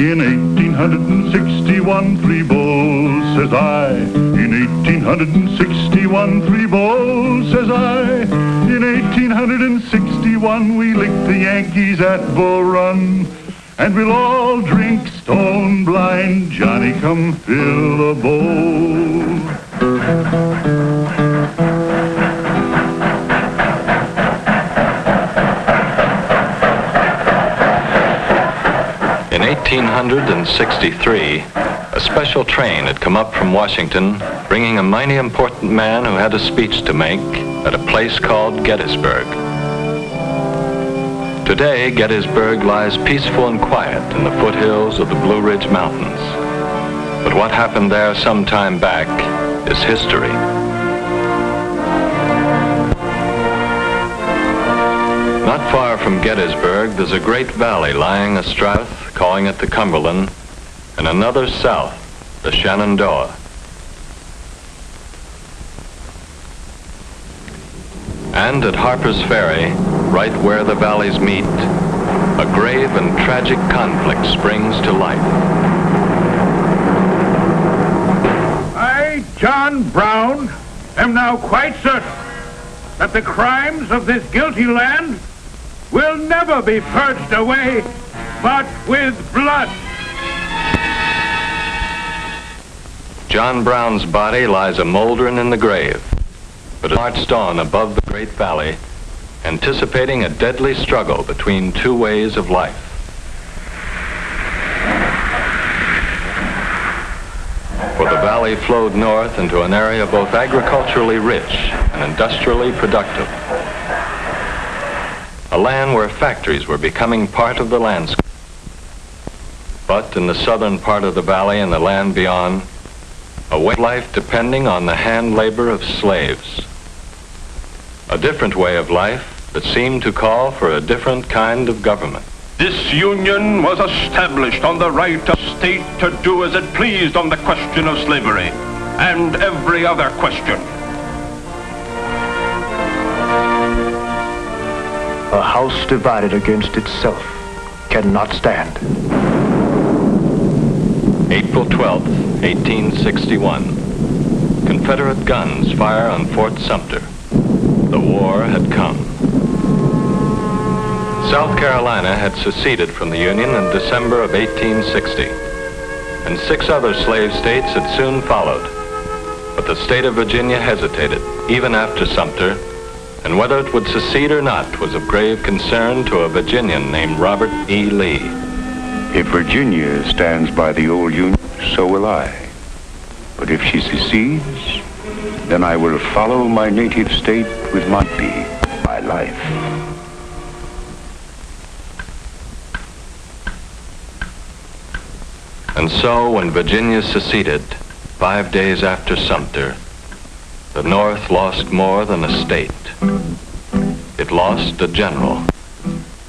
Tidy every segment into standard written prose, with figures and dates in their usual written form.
In 1861, 3 bulls, says I. In 1861, 3 bulls, says I. In 1861, we licked the Yankees at Bull Run. And we'll all drink stone blind. Johnny, come fill the bowl. In 1863, a special train had come up from Washington, bringing a mighty important man who had a speech to make at a place called Gettysburg. Today, Gettysburg lies peaceful and quiet in the foothills of the Blue Ridge Mountains. But what happened there some time back is history. Not far from Gettysburg, there's a great valley lying astride, calling it the Cumberland, and another south, the Shenandoah. And at Harper's Ferry, right where the valleys meet, a grave and tragic conflict springs to life. I, John Brown, am now quite certain that the crimes of this guilty land will never be purged away but with blood. John Brown's body lies a moldering in the grave, but it marched on above the great valley, anticipating a deadly struggle between two ways of life. For the valley flowed north into an area both agriculturally rich and industrially productive. A land where factories were becoming part of the landscape. But in the southern part of the valley and the land beyond, a way of life depending on the hand labor of slaves. A different way of life that seemed to call for a different kind of government. This union was established on the right of state to do as it pleased on the question of slavery and every other question. A house divided against itself cannot stand. April 12th, 1861. Confederate guns fire on Fort Sumter. The war had come. South Carolina had seceded from the Union in December of 1860, and 6 other slave states had soon followed. But the state of Virginia hesitated, even after Sumter, and whether it would secede or not was of grave concern to a Virginian named Robert E. Lee. If Virginia stands by the old Union, so will I. But if she secedes, then I will follow my native state with my life. And so when Virginia seceded, 5 days after Sumter, the North lost more than a state. It lost a general.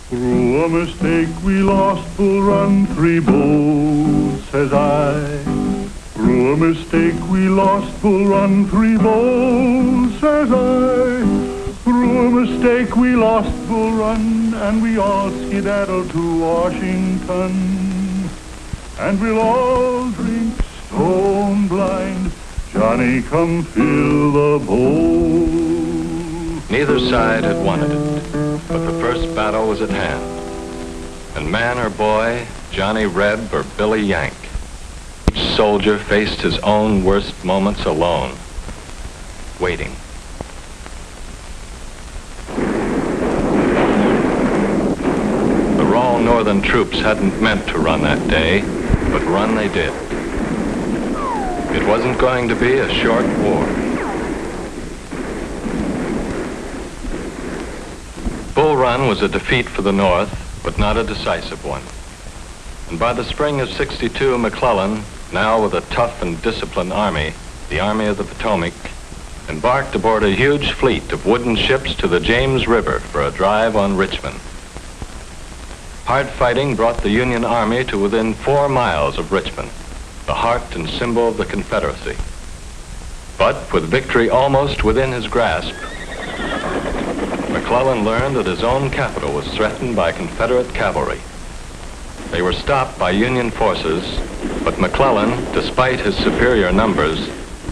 Through a mistake we lost Bull Run, 3 bulls, says I. Through a mistake we lost Bull Run, 3 bulls, says I. Through a mistake we lost Bull Run, and we all skedaddled to Washington. And we'll all drink stone blind. Johnny, come fill the bowl. Neither side had wanted it, but the first battle was at hand. And man or boy, Johnny Reb or Billy Yank, each soldier faced his own worst moments alone, waiting. The raw northern troops hadn't meant to run that day, but run they did. It wasn't going to be a short war. Bull Run was a defeat for the North, but not a decisive one. And by the spring of '62, McClellan, now with a tough and disciplined army, the Army of the Potomac, embarked aboard a huge fleet of wooden ships to the James River for a drive on Richmond. Hard fighting brought the Union Army to within 4 miles of Richmond, the heart and symbol of the Confederacy. But with victory almost within his grasp, McClellan learned that his own capital was threatened by Confederate cavalry. They were stopped by Union forces, but McClellan, despite his superior numbers,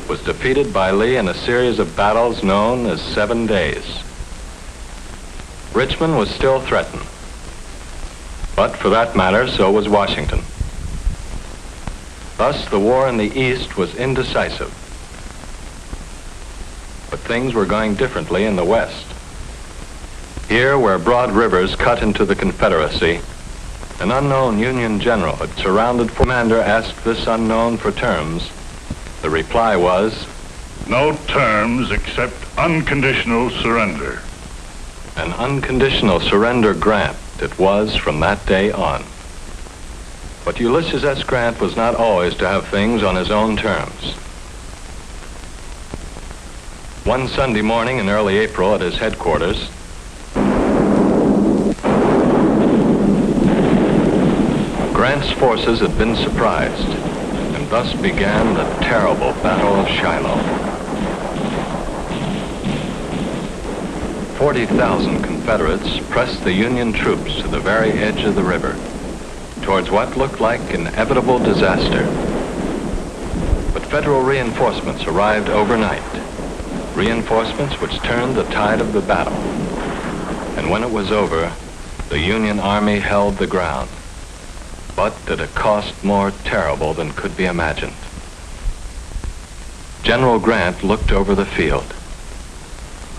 was defeated by Lee in a series of battles known as 7 days. Richmond was still threatened, but for that matter, so was Washington. Thus, the war in the East was indecisive. But things were going differently in the West. Here, where broad rivers cut into the Confederacy, an unknown Union general had surrounded. Commander asked this unknown for terms. The reply was, "No terms except unconditional surrender." an unconditional surrender grant it was from that day on. But Ulysses S. Grant was not always to have things on his own terms. One Sunday morning in early April at his headquarters, Grant's forces had been surprised, and thus began the terrible Battle of Shiloh. 40,000 Confederates pressed the Union troops to the very edge of the river, towards what looked like inevitable disaster. But Federal reinforcements arrived overnight, reinforcements which turned the tide of the battle. And when it was over, the Union Army held the ground, but at a cost more terrible than could be imagined. General Grant looked over the field.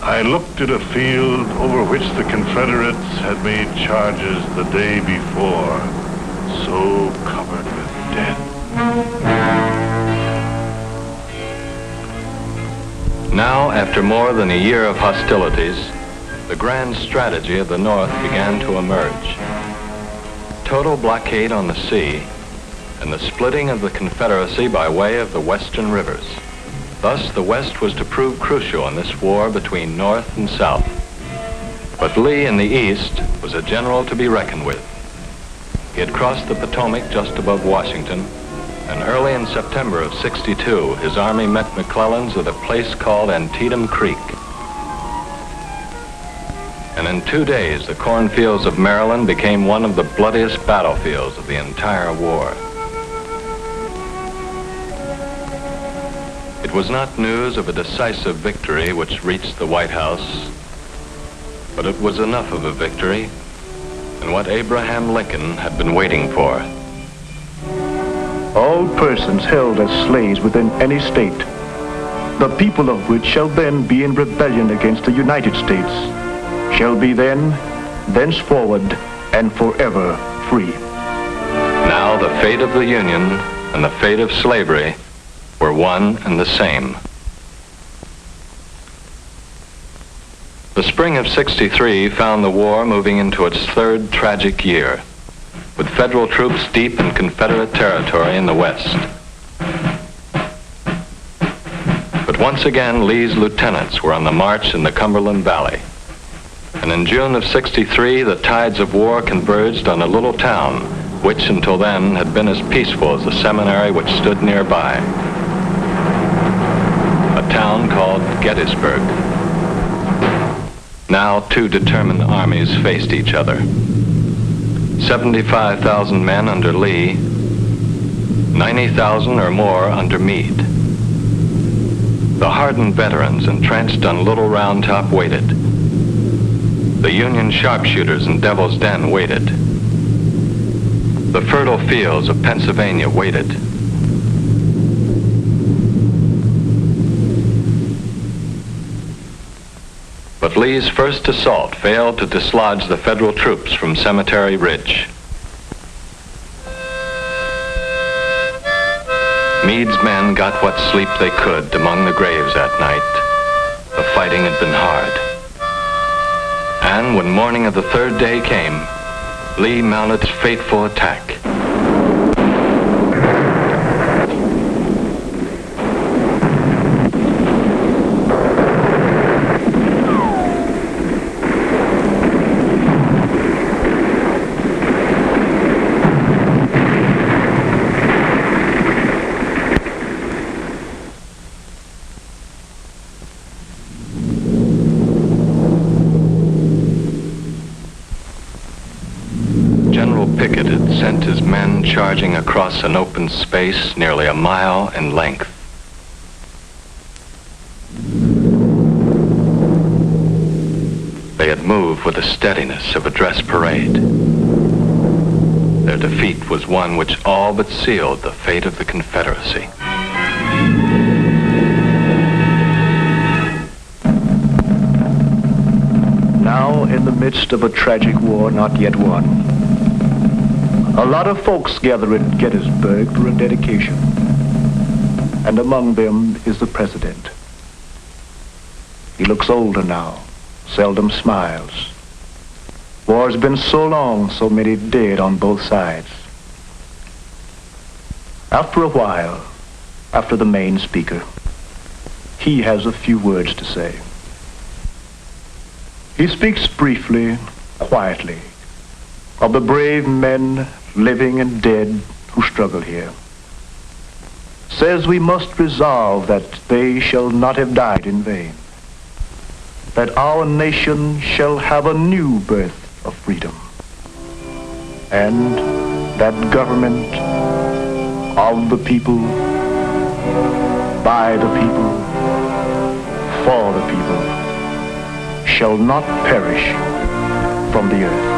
I looked at a field over which the Confederates had made charges the day before, so covered with dead. Now, after more than a year of hostilities, the grand strategy of the North began to emerge. Total blockade on the sea, and the splitting of the Confederacy by way of the western rivers. Thus, the West was to prove crucial in this war between North and South. But Lee in the East was a general to be reckoned with. He had crossed the Potomac just above Washington, and early in September of '62, his army met McClellan's at a place called Antietam Creek. And in 2 days, the cornfields of Maryland became one of the bloodiest battlefields of the entire war. It was not news of a decisive victory which reached the White House, but it was enough of a victory and what Abraham Lincoln had been waiting for. All persons held as slaves within any state, the people of which shall then be in rebellion against the United States, shall be then, thenceforward, and forever free. Now the fate of the Union and the fate of slavery were one and the same. The spring of '63 found the war moving into its third tragic year, with Federal troops deep in Confederate territory in the West. But once again, Lee's lieutenants were on the march in the Cumberland Valley. And in June of '63, the tides of war converged on a little town, which until then had been as peaceful as the seminary which stood nearby. A town called Gettysburg. Now 2 determined armies faced each other. 75,000 men under Lee, 90,000 or more under Meade. The hardened veterans entrenched on Little Round Top waited. The Union sharpshooters in Devil's Den waited. The fertile fields of Pennsylvania waited. But Lee's first assault failed to dislodge the Federal troops from Cemetery Ridge. Meade's men got what sleep they could among the graves that night. The fighting had been hard. And when morning of the 3rd day came, Lee mounted his fateful attack. General Pickett had sent his men charging across an open space nearly a mile in length. They had moved with the steadiness of a dress parade. Their defeat was one which all but sealed the fate of the Confederacy. Now, in the midst of a tragic war not yet won, a lot of folks gather at Gettysburg for a dedication. And among them is the president. He looks older now, seldom smiles. War's been so long, so many dead on both sides. After a while, after the main speaker, he has a few words to say. He speaks briefly, quietly, of the brave men, living and dead, who struggle here. Says we must resolve that they shall not have died in vain, that our nation shall have a new birth of freedom, and that government of the people, by the people, for the people, shall not perish from the earth.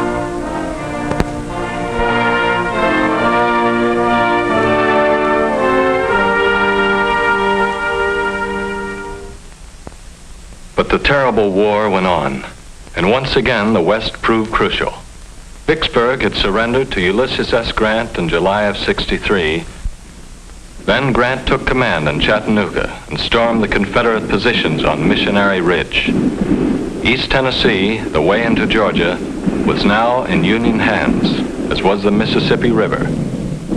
But the terrible war went on, and once again the West proved crucial. Vicksburg had surrendered to Ulysses S. Grant in July of '63. Then Grant took command in Chattanooga and stormed the Confederate positions on Missionary Ridge. East Tennessee, the way into Georgia, was now in Union hands, as was the Mississippi River.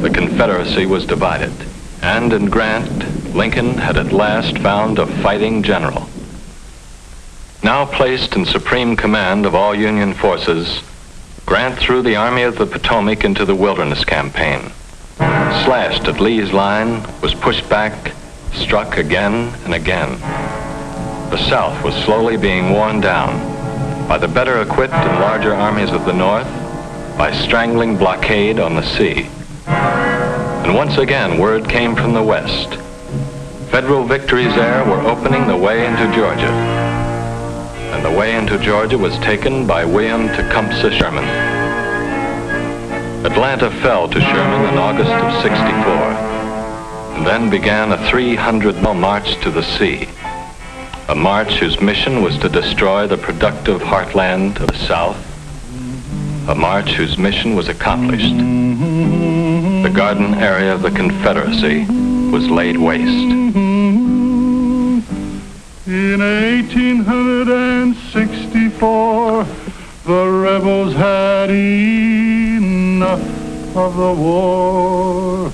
The Confederacy was divided, and in Grant, Lincoln had at last found a fighting general. Now placed in supreme command of all Union forces, Grant threw the Army of the Potomac into the Wilderness Campaign. Slashed at Lee's line, was pushed back, struck again and again. The South was slowly being worn down by the better equipped and larger armies of the North, by strangling blockade on the sea. And once again, word came from the West. Federal victories there were opening the way into Georgia. And the way into Georgia was taken by William Tecumseh Sherman. Atlanta fell to Sherman in August of '64, and then began a 300-mile march to the sea. A march whose mission was to destroy the productive heartland of the South. A march whose mission was accomplished. The garden area of the Confederacy was laid waste. In 1864, the rebels had enough of the war,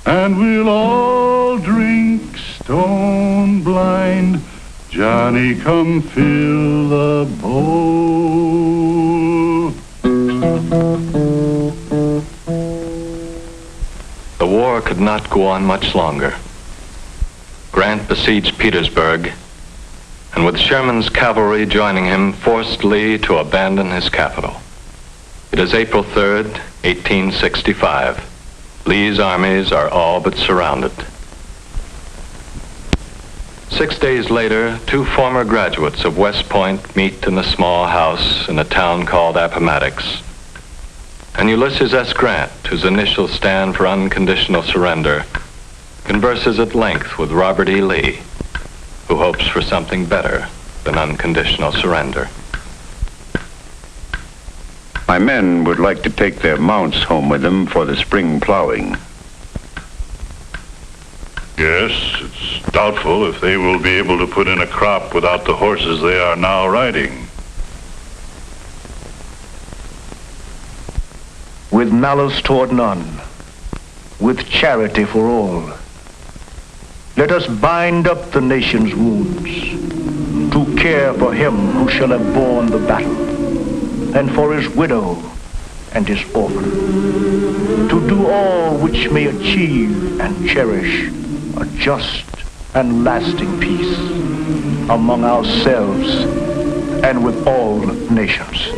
and we'll all drink stone blind. Johnny, come fill the bowl. The war could not go on much longer. Grant besieged Petersburg, and with Sherman's cavalry joining him, forced Lee to abandon his capital. It is April 3rd, 1865. Lee's armies are all but surrounded. 6 days later, two former graduates of West Point meet in a small house in a town called Appomattox. And Ulysses S. Grant, whose initials stand for unconditional surrender, converses at length with Robert E. Lee, who hopes for something better than unconditional surrender. My men would like to take their mounts home with them for the spring plowing. Yes, it's doubtful if they will be able to put in a crop without the horses they are now riding. With malice toward none, with charity for all, let us bind up the nation's wounds, to care for him who shall have borne the battle, and for his widow and his orphan, to do all which may achieve and cherish a just and lasting peace among ourselves and with all nations.